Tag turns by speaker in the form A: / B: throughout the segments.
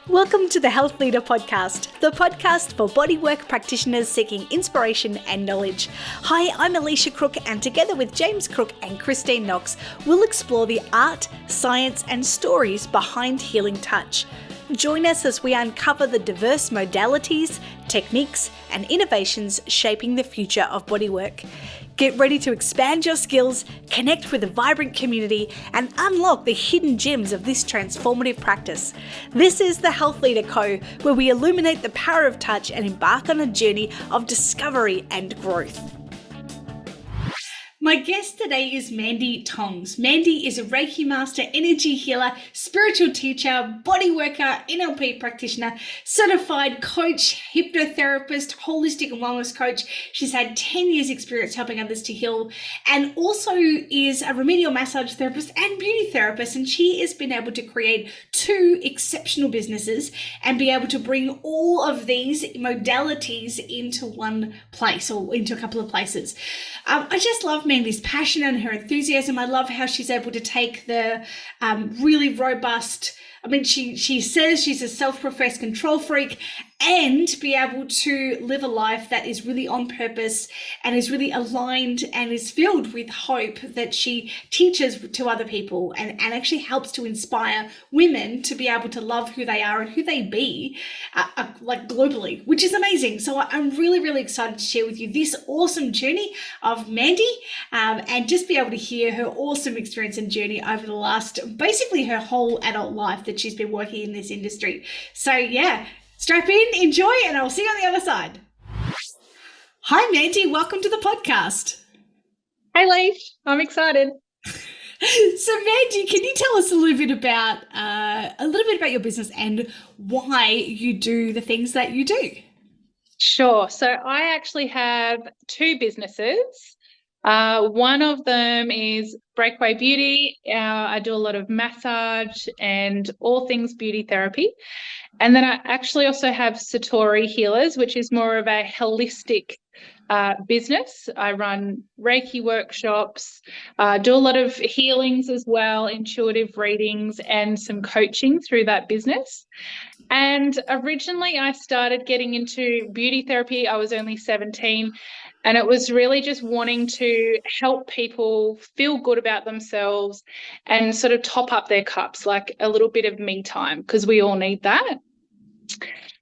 A: Welcome to the Health Leader Podcast, the podcast for bodywork practitioners seeking inspiration and knowledge. Hi, I'm Alicia Crook, and together with James Crook and Christine Knox, we'll explore the art, science, and stories behind healing touch. Join us as we uncover the diverse modalities, techniques, and innovations shaping the future of bodywork. Get ready to expand your skills, connect with a vibrant community, and unlock the hidden gems of this transformative practice. This is the Health Leader Co., where we illuminate the power of touch and embark on a journey of discovery and growth. My guest today is Mandy Tongs. Mandy is a Reiki master, energy healer, spiritual teacher, body worker, NLP practitioner, certified coach, hypnotherapist, holistic and wellness coach. She's had 10 years experience helping others to heal, and also is a remedial massage therapist and beauty therapist. And she has been able to create 2 exceptional businesses and be able to bring all of these modalities into one place or into a couple of places. I just love Mandy's passion and her enthusiasm. I love how she's able to take the really robust, she says she's a self-professed control freak, and be able to live a life that is really on purpose and is really aligned and is filled with hope that she teaches to other people and actually helps to inspire women to be able to love who they are and who they be, like globally, which is amazing. So I'm really, really excited to share with you this awesome journey of Mandy, and just be able to hear her awesome experience and journey over the last, basically her whole adult life that she's been working in this industry. So yeah, strap in, enjoy, and I'll see you on the other side. Hi, Mandy. Welcome to the podcast.
B: Hey, Leif. I'm excited.
A: So, Mandy, can you tell us a little bit about your business and why you do the things that you do?
B: Sure. So I actually have 2 businesses. One of them is Breakaway Beauty. I do a lot of massage and all things beauty therapy. And then I actually also have Satori Healers, which is more of a holistic business. I run Reiki workshops, do a lot of healings as well, intuitive readings, and some coaching through that business. And originally I started getting into beauty therapy. I was only 17. And it was really just wanting to help people feel good about themselves and sort of top up their cups, like a little bit of me time, because we all need that.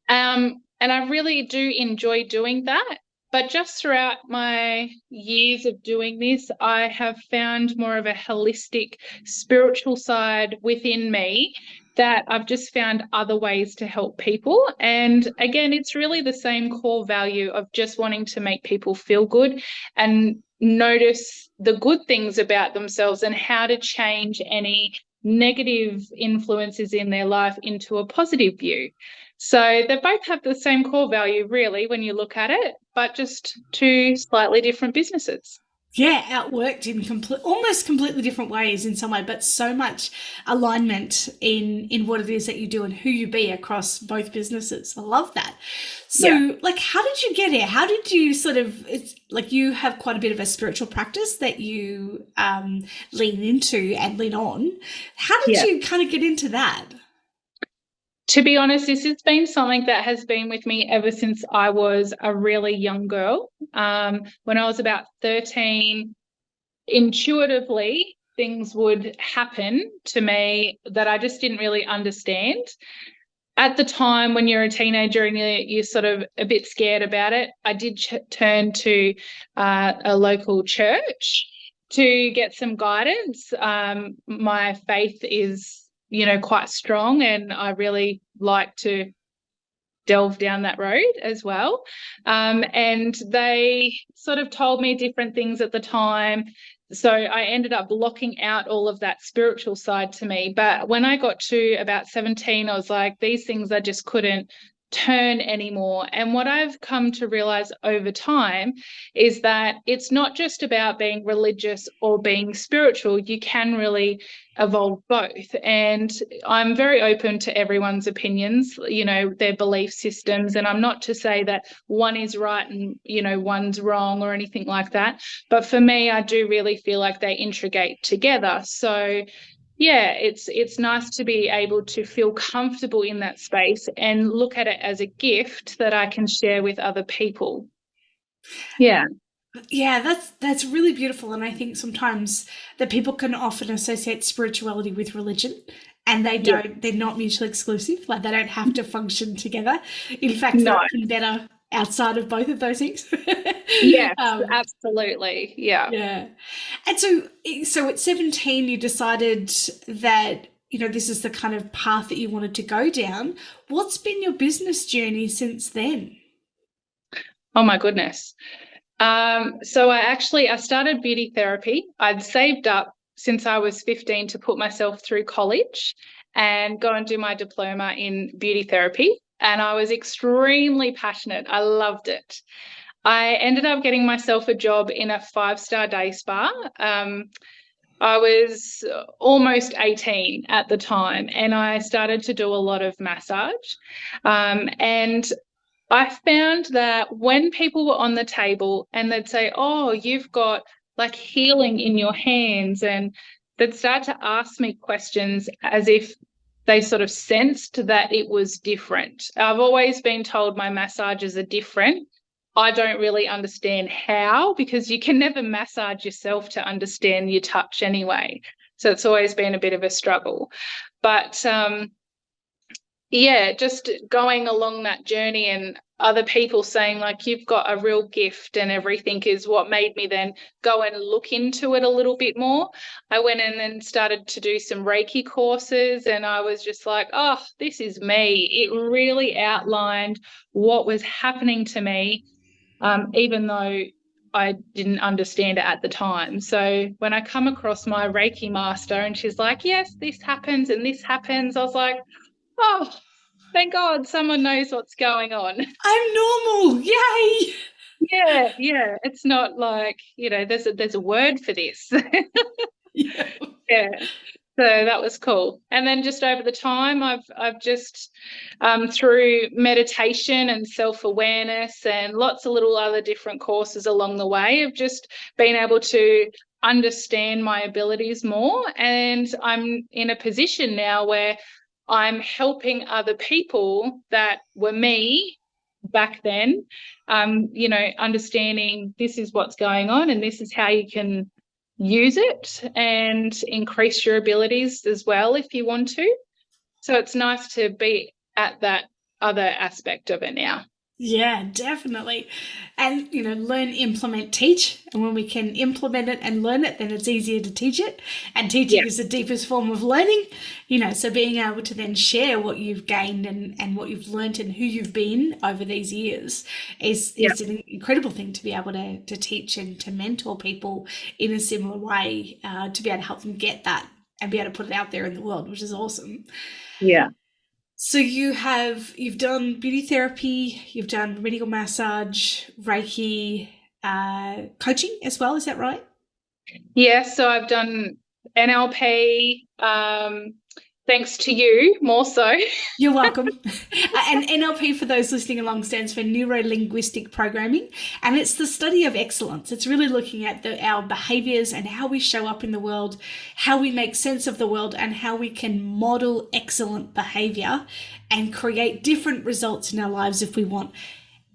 B: And I really do enjoy doing that. But just throughout my years of doing this, I have found more of a holistic spiritual side within me that I've just found other ways to help people. And again, it's really the same core value of just wanting to make people feel good and notice the good things about themselves and how to change any negative influences in their life into a positive view. So they both have the same core value, really, when you look at it, but just 2 slightly different businesses.
A: Yeah, outworked in almost completely different ways in some way, but so much alignment in what it is that you do and who you be across both businesses. I love that. So, how did you get here? How did you you have quite a bit of a spiritual practice that you lean into and lean on. How did you kind of get into that?
B: To be honest, this has been something that has been with me ever since I was a really young girl. When I was about 13, intuitively, things would happen to me that I just didn't really understand. At the time, when you're a teenager and you're sort of a bit scared about it, I did turn to a local church to get some guidance. My faith is quite strong, and I really like to delve down that road as well. And they sort of told me different things at the time. So I ended up blocking out all of that spiritual side to me. But when I got to about 17, I was like, these things I just couldn't turn anymore. And what I've come to realize over time is that it's not just about being religious or being spiritual. You can really evolve both. And I'm very open to everyone's opinions, their belief systems. And I'm not to say that one is right and, one's wrong or anything like that. But for me, I do really feel like they integrate together. So yeah, it's nice to be able to feel comfortable in that space and look at it as a gift that I can share with other people. Yeah.
A: Yeah, that's really beautiful, and I think sometimes that people can often associate spirituality with religion, and
B: Yeah.
A: they're not mutually exclusive. Like they don't have to function together. In fact, they're
B: No.
A: often better outside of both of those things.
B: Yes,
A: um,
B: absolutely. Yeah.
A: yeah, and so at 17, you decided that this is the kind of path that you wanted to go down. What's been your business journey since then?
B: Oh my goodness. So I started beauty therapy. I'd saved up since I was 15 to put myself through college and go and do my diploma in beauty therapy. And I was extremely passionate. I loved it. I ended up getting myself a job in a 5-star day spa. I was almost 18 at the time, and I started to do a lot of massage. And I found that when people were on the table and they'd say, "Oh, you've got like healing in your hands," and they'd start to ask me questions as if they sort of sensed that it was different. I've always been told my massages are different. I don't really understand how, because you can never massage yourself to understand your touch anyway. So it's always been a bit of a struggle. But yeah, just going along that journey and other people saying like you've got a real gift and everything is what made me then go and look into it a little bit more. I went in and started to do some Reiki courses, and I was just like, oh, this is me. It really outlined what was happening to me, even though I didn't understand it at the time. So when I come across my Reiki master and she's like, yes, this happens and this happens, I was like, oh, thank God someone knows what's going on.
A: I'm normal. Yay!
B: Yeah. It's not like, there's a word for this.
A: Yeah.
B: Yeah. So that was cool. And then just over the time, I've just through meditation and self-awareness and lots of little other different courses along the way, I've just been able to understand my abilities more. And I'm in a position now where I'm helping other people that were me back then, understanding this is what's going on and this is how you can use it and increase your abilities as well if you want to. So it's nice to be at that other aspect of it now.
A: Yeah, definitely. And, learn, implement, teach. And when we can implement it and learn it, then it's easier to teach it. And teaching
B: Yeah.
A: is the deepest form of learning, so being able to then share what you've gained and what you've learned and who you've been over these years is an incredible thing to be able to teach and to mentor people in a similar way, to be able to help them get that and be able to put it out there in the world, which is awesome.
B: Yeah.
A: So you've done beauty therapy, you've done medical massage, Reiki, coaching as well. Is that right?
B: Yeah. So I've done NLP, thanks to you more so.
A: You're welcome. And NLP, for those listening along, stands for Neuro Linguistic Programming, and it's the study of excellence. It's really looking at our behaviors and how we show up in the world, how we make sense of the world, and how we can model excellent behavior and create different results in our lives if we want.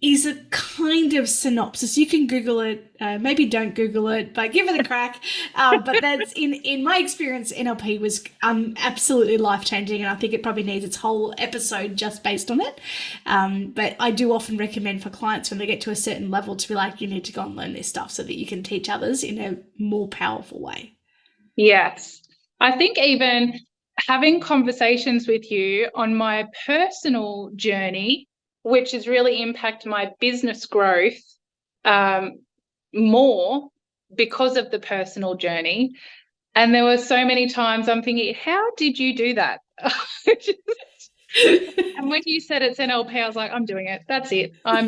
A: Is a kind of synopsis. You can Google it. Maybe don't Google it, but give it a crack. But that's in my experience, NLP was absolutely life-changing, and I think it probably needs its whole episode just based on it. But I do often recommend for clients when they get to a certain level to be like, you need to go and learn this stuff so that you can teach others in a more powerful way.
B: Yes. I think even having conversations with you on my personal journey, which has really impacted my business growth more because of the personal journey. And there were so many times I'm thinking, how did you do that? And when you said it's NLP, I was like, I'm doing it. That's it. I'm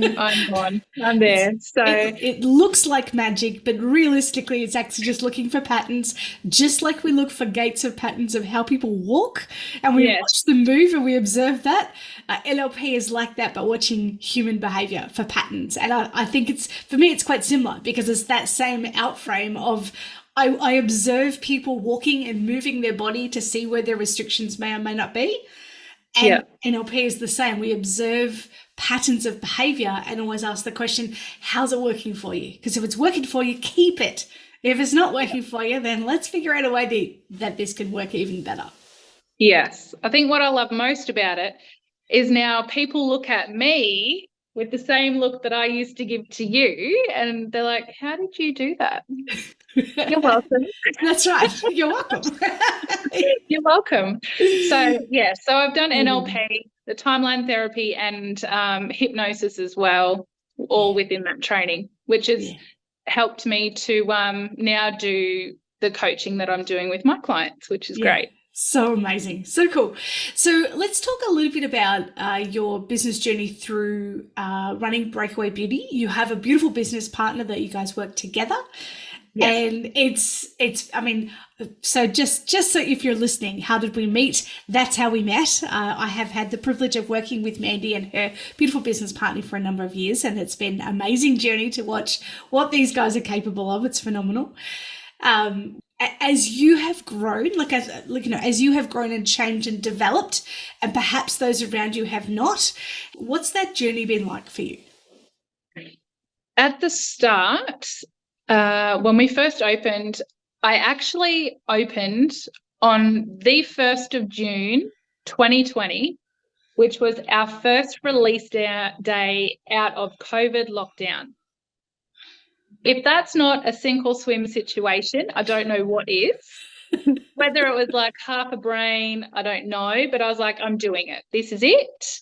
B: gone. I'm there. So
A: it looks like magic, but realistically, it's actually just looking for patterns, just like we look for gates of patterns of how people walk, and we watch them move and we observe that. NLP is like that, but watching human behavior for patterns. And I think for me, it's quite similar because it's that same outframe of I observe people walking and moving their body to see where their restrictions may or may not be.
B: Yeah.
A: And NLP is the same. We observe patterns of behavior and always ask the question, how's it working for you? Because if it's working for you, keep it. If it's not working for you, then let's figure out a way that this can work even better.
B: Yes. I think what I love most about it is now people look at me with the same look that I used to give to you, and they're like, how did you do that? You're welcome.
A: That's right. You're welcome.
B: You're welcome. So, yeah, so I've done
A: Mm.
B: NLP, the timeline therapy, and hypnosis as well, all within that training, which has helped me to now do the coaching that I'm doing with my clients, which is great.
A: So amazing. So cool. So let's talk a little bit about your business journey through running Breakaway Beauty. You have a beautiful business partner that you guys work together. Yes. And it's, I mean, so just so if you're listening, how did we meet? That's how we met. I have had the privilege of working with Mandy and her beautiful business partner for a number of years, and it's been an amazing journey to watch what these guys are capable of. It's phenomenal. As you have grown, as you have grown and changed and developed, and perhaps those around you have not, what's that journey been like for you?
B: At the start, when we first opened, I actually opened on the 1st of June, 2020, which was our first release day out of COVID lockdown. If that's not a sink or swim situation, I don't know what is. Whether it was like half a brain, I don't know, but I was like, I'm doing it. This is it.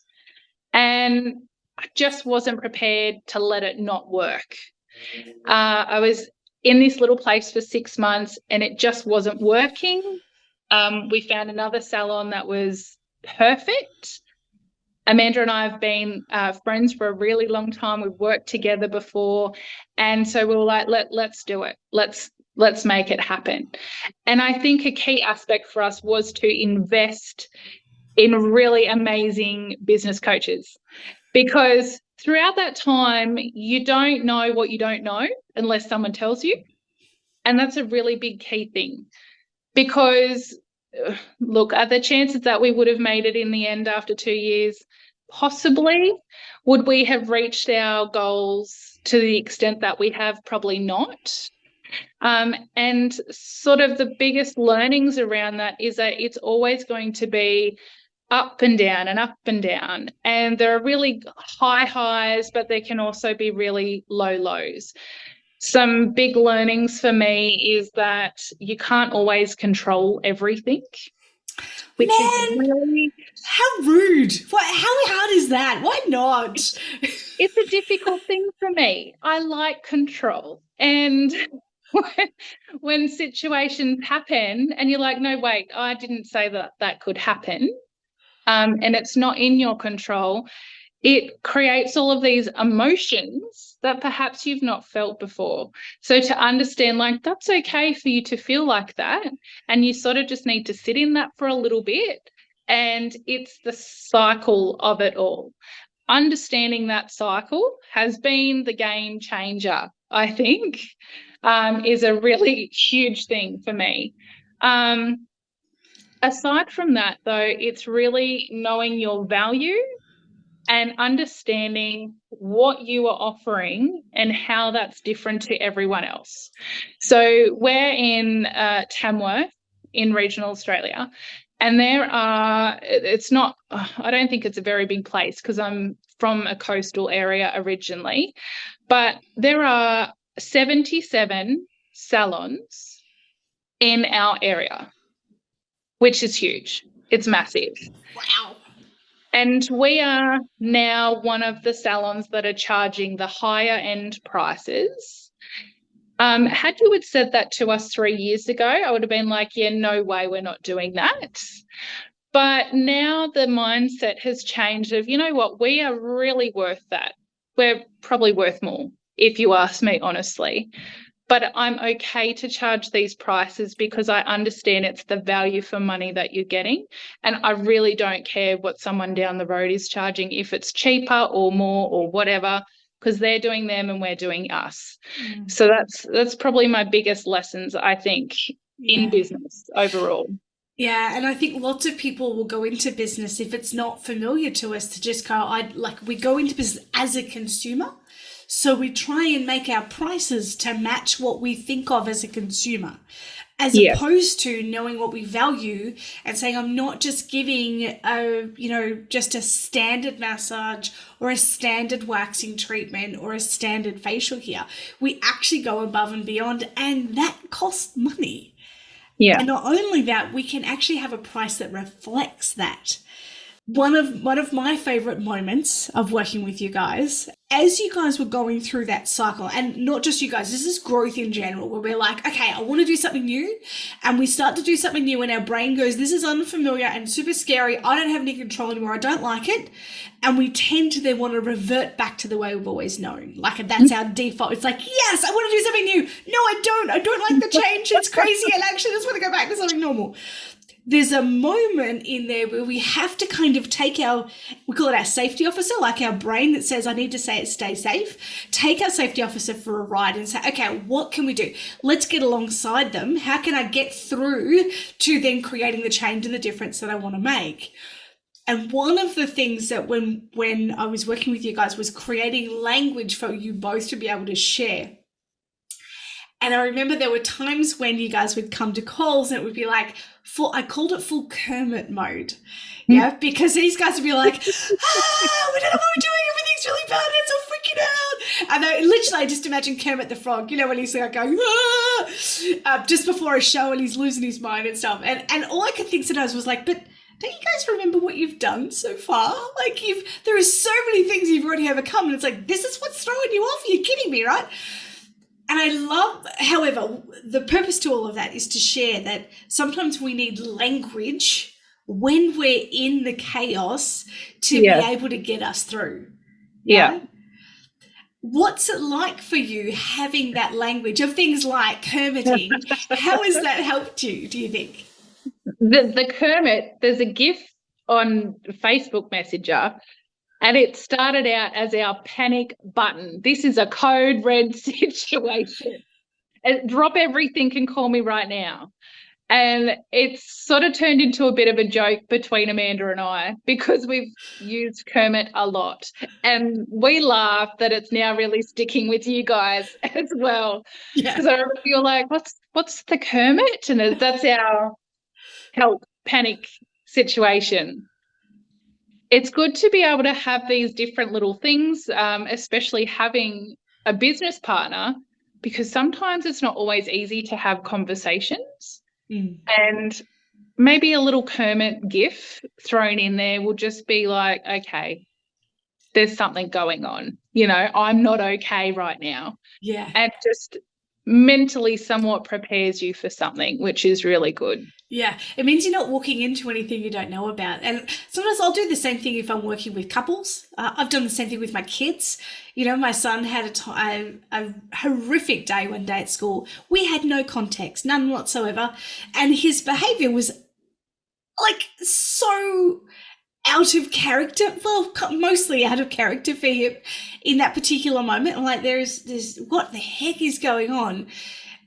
B: And I just wasn't prepared to let it not work. I was in this little place for 6 months and it just wasn't working. We found another salon that was perfect. Amanda and I have been friends for a really long time. We've worked together before. And so we were like, let's do it. Let's make it happen. And I think a key aspect for us was to invest in really amazing business coaches, because throughout that time, you don't know what you don't know unless someone tells you. And that's a really big key thing, because look, are the chances that we would have made it in the end after 2 years? Possibly. Would we have reached our goals to the extent that we have? Probably not. And sort of the biggest learnings around that is that it's always going to be up and down and up and down. And there are really high highs, but there can also be really low lows. Some big learnings for me is that you can't always control everything, which is really...
A: How rude. How hard is that? Why not?
B: It's a difficult thing for me. I like control. And when situations happen and you're like, no, wait, I didn't say that could happen, and it's not in your control, it creates all of these emotions that perhaps you've not felt before. So to understand, like, that's okay for you to feel like that, and you sort of just need to sit in that for a little bit, and it's the cycle of it all. Understanding that cycle has been the game changer, I think, is a really huge thing for me. Aside from that, though, it's really knowing your value and understanding what you are offering and how that's different to everyone else. So we're in Tamworth in regional Australia, and it's not, I don't think it's a very big place because I'm from a coastal area originally, but there are 77 salons in our area, which is huge. It's massive.
A: Wow.
B: And we are now one of the salons that are charging the higher end prices. Had you said that to us 3 years ago, I would have been like, yeah, no way, we're not doing that. But now the mindset has changed of, you know what, we are really worth that. We're probably worth more, if you ask me honestly. But I'm okay to charge these prices because I understand it's the value for money that you're getting. And I really don't care what someone down the road is charging, if it's cheaper or more or whatever. because they're doing them and we're doing us. So that's probably my biggest lessons, I think, in business overall.
A: Yeah, and I think lots of people will go into business if it's not familiar to us to just go, we go into business as a consumer. So we try and make our prices to match what we think of as a consumer, as opposed to knowing what we value and saying, I'm not just giving just a standard massage or a standard waxing treatment or a standard facial here. We actually go above and beyond, and that costs money.
B: Yeah.
A: And not only that, we can actually have a price that reflects that. One of my favorite moments of working with you guys, as you guys were going through that cycle, and not just you guys, this is growth in general, where we're like, okay, I want to do something new. And we start to do something new and our brain goes, this is unfamiliar and super scary. I don't have any control anymore. I don't like it. And we tend to then want to revert back to the way we've always known. Like that's our default. It's like, yes, I want to do something new. No, I don't. I don't like the change. It's crazy. And actually just want to go back to something normal. There's a moment in there where we have to kind of take we call it our safety officer, like our brain that says, I need to stay safe, take our safety officer for a ride and say, okay, what can we do? Let's get alongside them. How can I get through to then creating the change and the difference that I want to make? And one of the things that when I was working with you guys was creating language for you both to be able to share. And I remember there were times when you guys would come to calls and it would be like, I called it full Kermit mode. Yeah, because these guys would be like, we don't know what we're doing. Everything's really bad. It's all freaking out. And I just imagine Kermit the Frog, when he's like going, just before a show and he's losing his mind and stuff. And all I could think sometimes was like, but don't you guys remember what you've done so far? Like there are so many things you've already overcome. And it's like, this is what's throwing you off. You're kidding me, right? And I love, however, the purpose to all of that is to share that sometimes we need language when we're in the chaos to be able to get us through.
B: Yeah.
A: Right? What's it like for you having that language of things like Kermiting? How has that helped you, do you think?
B: The Kermit, there's a GIF on Facebook Messenger, and it started out as our panic button. This is a code red situation. Drop everything and call me right now. And it's sort of turned into a bit of a joke between Amanda and I because we've used Kermit a lot. And we laugh that it's now really sticking with you guys as well. Because I remember you're like, what's the Kermit? And that's our help panic situation. It's good to be able to have these different little things, especially having a business partner, because sometimes it's not always easy to have conversations. And maybe a little Kermit GIF thrown in there will just be like, okay, there's something going on. I'm not okay right now.
A: Yeah.
B: And just mentally somewhat prepares you for something, which is really good.
A: Yeah, it means you're not walking into anything you don't know about. And sometimes I'll do the same thing if I'm working with couples. I've done the same thing with my kids. My son had a horrific day one day at school. We had no context, none whatsoever. And his behavior was like so out of character. Well, mostly out of character for him in that particular moment. I'm like, there's what the heck is going on?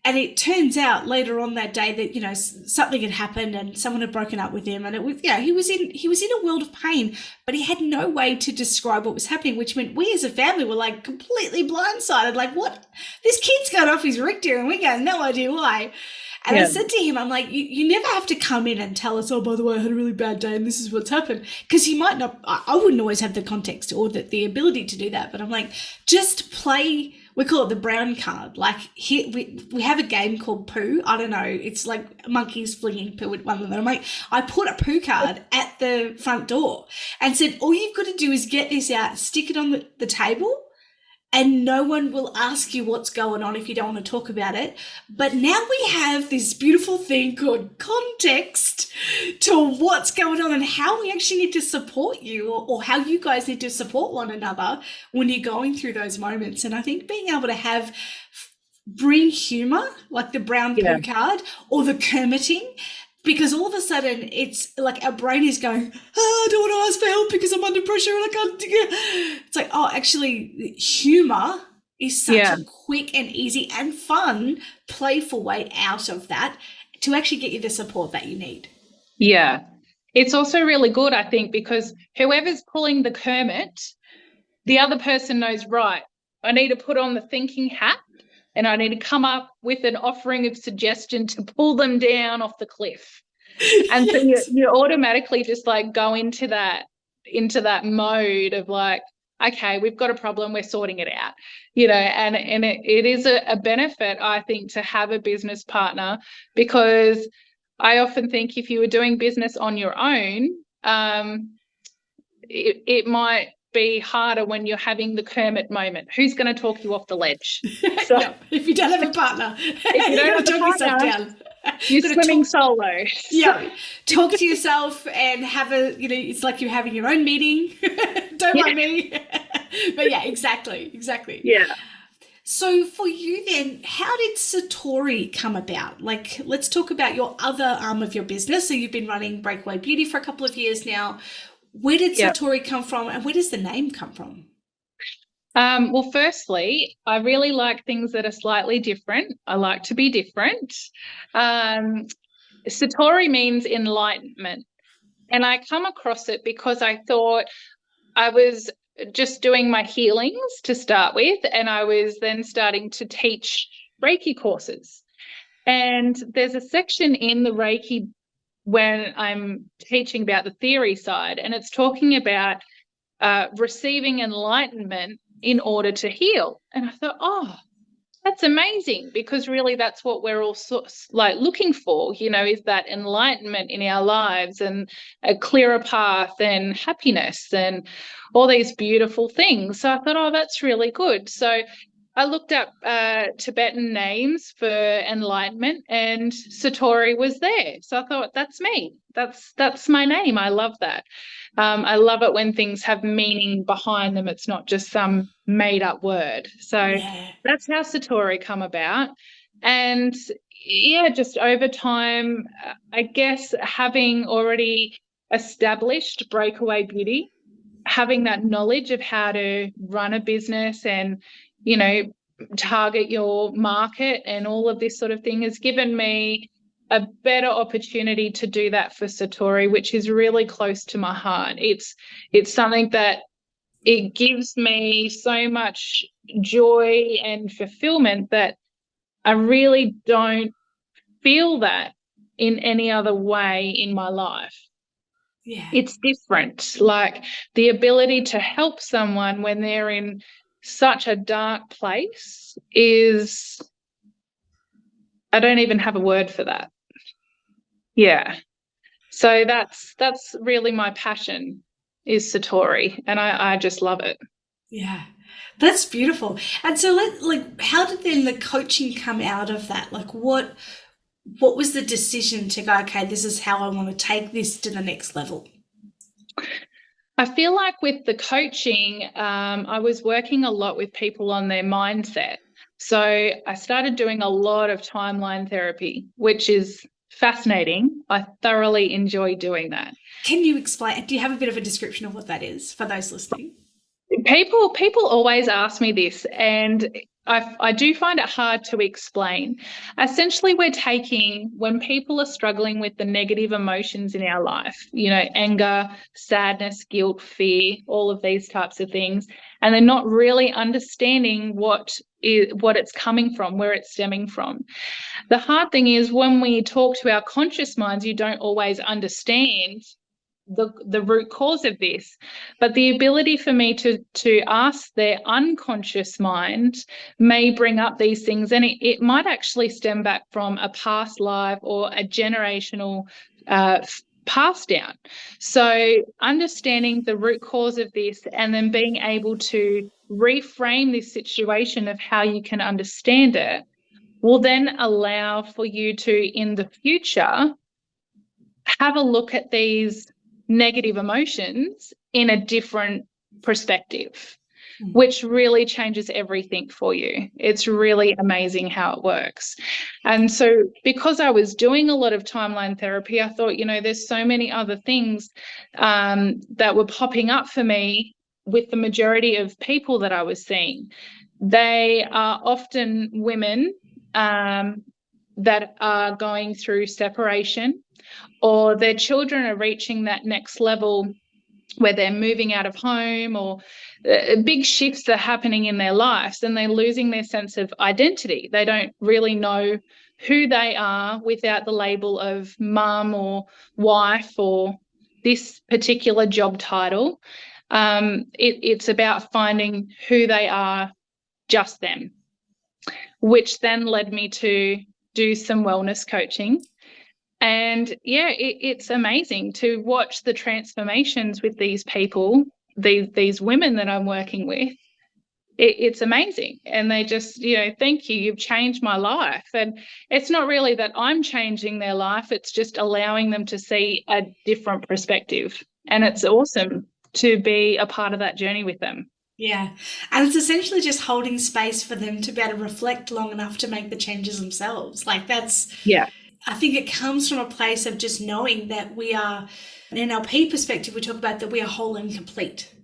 A: And it turns out later on that day that, something had happened and someone had broken up with him. And it was, he was in a world of pain, but he had no way to describe what was happening, which meant we as a family were like completely blindsided. Like, what? This kid's going off his Richter and we got no idea why. And I said to him, I'm like, you never have to come in and tell us, oh, by the way, I had a really bad day and this is what's happened. Because he might not, I wouldn't always have the context or the ability to do that. But I'm like, just play. We call it the brown card. Like we have a game called poo. I don't know. It's like monkeys flinging poo at one another. I'm like, I put a poo card at the front door and said, all you've got to do is get this out, stick it on the table, and no one will ask you what's going on if you don't want to talk about it. But now we have this beautiful thing called context to what's going on and how we actually need to support you or how you guys need to support one another when you're going through those moments. And I think being able to bring humor, like the brown poo card or the Kermiting, Because all of a sudden it's like our brain is going, oh, I don't want to ask for help because I'm under pressure and I can't. It's like, oh, actually, humor is such
B: Yeah.
A: a quick and easy and fun, playful way out of that to actually get you the support that you need.
B: Yeah. It's also really good, I think, because whoever's pulling the Kermit, the other person knows, right, I need to put on the thinking hat and I need to come up with an offering of suggestion to pull them down off the cliff. And so you automatically just like go into that mode of like, okay, we've got a problem, we're sorting it out, and it is a benefit, I think, to have a business partner, because I often think if you were doing business on your own, it might be harder when you're having the Kermit moment. Who's going to talk you off the ledge? So
A: Yeah, if you don't have a partner,
B: if you don't have
A: talk
B: a
A: yourself
B: partner,
A: down.
B: you're swimming solo.
A: Yeah, talk to yourself and have it's like you're having your own meeting. Don't mind me. But yeah, exactly.
B: Yeah.
A: So for you then, how did Satori come about? Like, let's talk about your other arm of your business. So you've been running Breakaway Beauty for a couple of years now. Where did Satori come from, and where does the name come from?
B: Well, firstly, I really like things that are slightly different. I like to be different. Satori means enlightenment. And I come across it because I thought I was just doing my healings to start with, and I was then starting to teach Reiki courses. And there's a section in the Reiki when I'm teaching about the theory side, and it's talking about receiving enlightenment in order to heal. And I thought, oh, that's amazing, because really that's what we're all looking for, is that enlightenment in our lives and a clearer path and happiness and all these beautiful things. So I thought, oh, that's really good. So I looked up Tibetan names for enlightenment, and Satori was there. So I thought, that's me. That's my name. I love that. I love it when things have meaning behind them. It's not just some made up word. So that's how Satori come about. And yeah, just over time, I guess having already established Breakaway Beauty, having that knowledge of how to run a business and, target your market and all of this sort of thing has given me a better opportunity to do that for Satori, which is really close to my heart. It's something that it gives me so much joy and fulfillment that I really don't feel that in any other way in my life.
A: Yeah.
B: It's different. Like the ability to help someone when they're in such a dark place is, I don't even have a word for that. Yeah. So that's really my passion, is Satori, and I just love it.
A: Yeah. That's beautiful. And so how did then the coaching come out of that? Like what was the decision to go, okay, this is how I want to take this to the next level?
B: I feel like with the coaching, I was working a lot with people on their mindset. So I started doing a lot of timeline therapy, which is fascinating. I thoroughly enjoy doing that.
A: Can you explain? Do you have a bit of a description of what that is for those listening?
B: People always ask me this, and I do find it hard to explain. Essentially, we're taking, when people are struggling with the negative emotions in our life, anger, sadness, guilt, fear, all of these types of things, and they're not really understanding what it's coming from, where it's stemming from. The hard thing is when we talk to our conscious minds, you don't always understand the root cause of this, but the ability for me to ask their unconscious mind may bring up these things, and it might actually stem back from a past life or a generational pass down. So understanding the root cause of this and then being able to reframe this situation of how you can understand it will then allow for you to, in the future, have a look at these negative emotions in a different perspective. which really changes everything for you. It's really amazing how it works. And so because I was doing a lot of timeline therapy, I thought, there's so many other things that were popping up for me with the majority of people that I was seeing. They are often women that are going through separation, or their children are reaching that next level where they're moving out of home, or big shifts are happening in their lives, and they're losing their sense of identity. They don't really know who they are without the label of mum or wife or this particular job title. It's about finding who they are, just them, which then led me to do some wellness coaching. And yeah, it's amazing to watch the transformations with these people, these women that I'm working with. It's amazing. And they just, thank you, you've changed my life. And it's not really that I'm changing their life, it's just allowing them to see a different perspective. And it's awesome to be a part of that journey with them.
A: Yeah. And it's essentially just holding space for them to be able to reflect long enough to make the changes themselves. Like I think it comes from a place of just knowing that we are, in an NLP perspective, we talk about that we are whole and complete.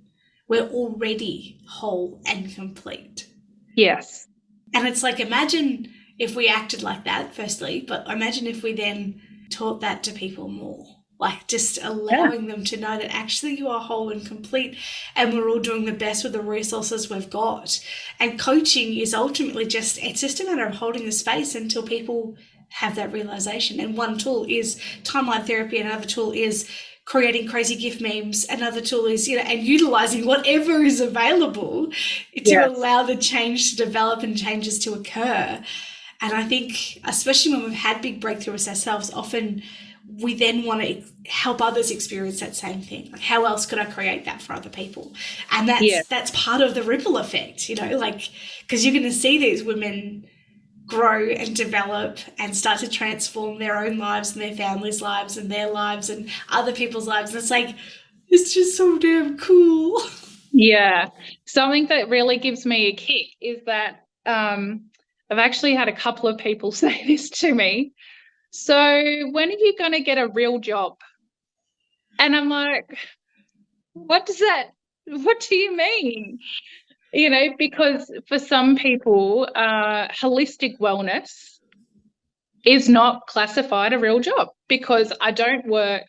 A: We're already whole and complete.
B: Yes.
A: And it's like, imagine if we acted like that, firstly, but imagine if we then taught that to people more. Like just allowing them to know that actually you are whole and complete, and we're all doing the best with the resources we've got. And coaching is ultimately it's just a matter of holding the space until people have that realization. And one tool is timeline therapy, another tool is creating crazy gift memes, another tool is, and utilizing whatever is available to allow the change to develop and changes to occur. And I think, especially when we've had big breakthroughs ourselves, often we then want to help others experience that same thing. Like, how else could I create that for other people? And that's part of the ripple effect, because you're going to see these women grow and develop and start to transform their own lives and their families' lives and their lives and other people's lives. And it's like, it's just so damn cool.
B: Yeah. Something that really gives me a kick is that I've actually had a couple of people say this to me. So when are you going to get a real job? And I'm like, what do you mean? Because for some people, holistic wellness is not classified a real job, because I don't work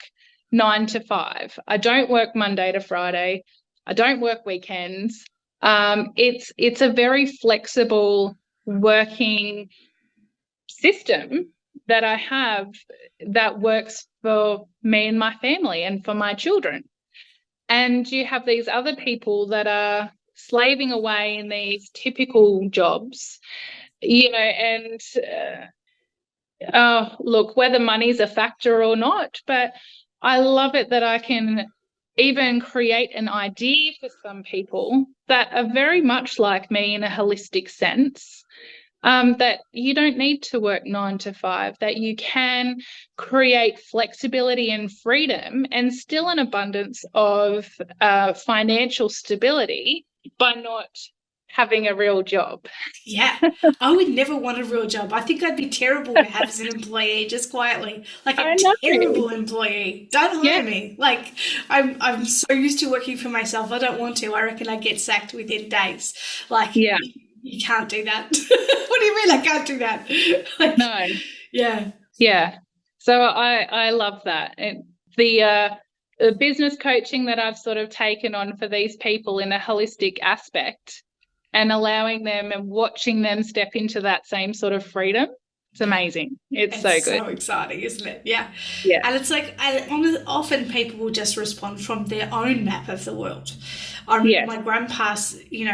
B: 9 to 5. I don't work Monday to Friday. I don't work weekends. It's a very flexible working system that I have that works for me and my family and for my children. And you have these other people that are slaving away in these typical jobs, and look, whether money's a factor or not, but I love it that I can even create an idea for some people that are very much like me in a holistic sense. That you don't need to work 9 to 5, that you can create flexibility and freedom and still an abundance of financial stability by not having a real job.
A: Yeah, I would never want a real job. I think I'd be terrible to have as an employee, just quietly. Like a terrible employee. Don't hire me. Like I'm so used to working for myself. I don't want to. I reckon I'd get sacked within days. Like you can't do that. What do you mean I can't do that? Like,
B: no.
A: Yeah.
B: Yeah. So I love that. And the business coaching that I've sort of taken on for these people in a holistic aspect and allowing them and watching them step into that same sort of freedom, it's amazing. It's so good.
A: So exciting, isn't it? Yeah.
B: Yeah.
A: And it's like, often people will just respond from their own map of the world. I remember my grandpa, he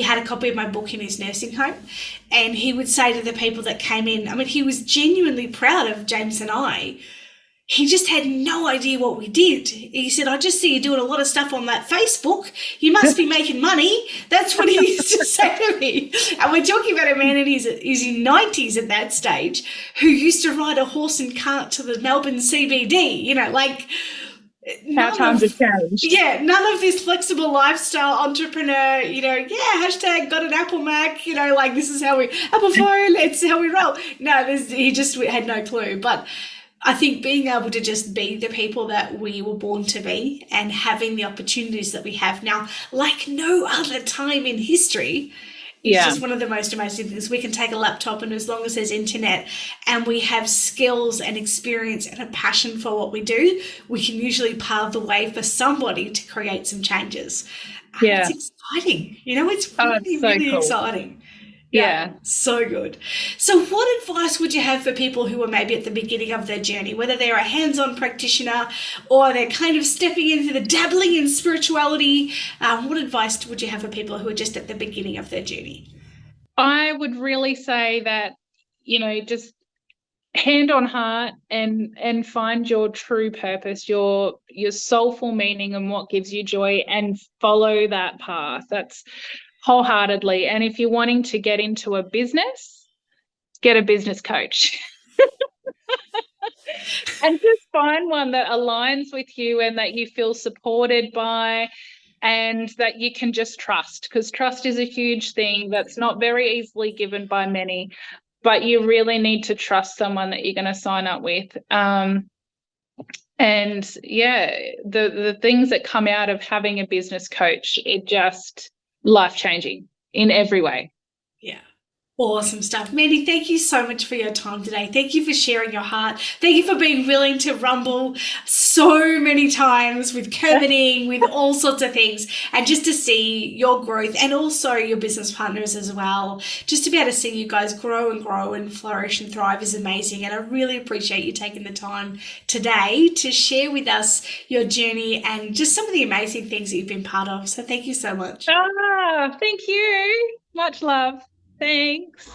A: had a copy of my book in his nursing home, and he would say to the people that came in, I mean, he was genuinely proud of James and I. He just had no idea what we did. He said, I just see you doing a lot of stuff on that Facebook. You must be making money. That's what he used to say to me. And we're talking about a man in his 90s at that stage who used to ride a horse and cart to the Melbourne CBD, like
B: How
A: None
B: times have
A: of
B: changed.
A: Yeah, none of this flexible lifestyle entrepreneur, hashtag got an Apple Mac, like this is how we Apple phone, it's how we roll. No, he just had no clue. But I think being able to just be the people that we were born to be and having the opportunities that we have now, like no other time in history, is
B: Yeah.
A: just one of the most amazing things. We can take a laptop, and as long as there's internet and we have skills and experience and a passion for what we do, we can usually pave the way for somebody to create some changes. And
B: Yeah.
A: it's exciting. It's
B: Oh,
A: really,
B: it's so
A: really
B: cool.
A: exciting. Yeah,
B: Yeah.
A: so good. So, what advice would you have for people who are maybe at the beginning of their journey, whether they're a hands on practitioner or they're kind of stepping into the dabbling in spirituality? What advice would you have for people who are just at the beginning of their journey?
B: I would really say that, just hand on heart and find your true purpose, your soulful meaning and what gives you joy, and follow that path. That's wholeheartedly. And if you're wanting to get into a business, get a business coach. And just find one that aligns with you and that you feel supported by and that you can just trust, because trust is a huge thing that's not very easily given by many, but you really need to trust someone that you're going to sign up with. And yeah, the things that come out of having a business coach, it just life-changing in every way.
A: Yeah. Awesome stuff. Mandy, thank you so much for your time today. Thank you for sharing your heart. Thank you for being willing to rumble so many times with permitting, with all sorts of things, and just to see your growth and also your business partners as well. Just to be able to see you guys grow and flourish and thrive is amazing. And I really appreciate you taking the time today to share with us your journey and just some of the amazing things that you've been part of. So thank you so much.
B: Thank you. Much love. Thanks.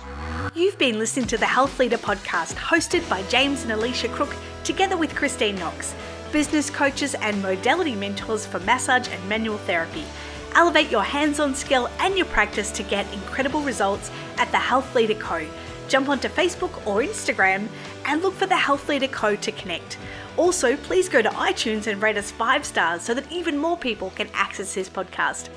A: You've been listening to the Health Leader Podcast, hosted by James and Alicia Crook, together with Christine Knox, business coaches and modality mentors for massage and manual therapy. Elevate your hands-on skill and your practice to get incredible results at the Health Leader Co. Jump onto Facebook or Instagram and look for the Health Leader Co to connect. Also, please go to iTunes and rate us 5 stars so that even more people can access this podcast.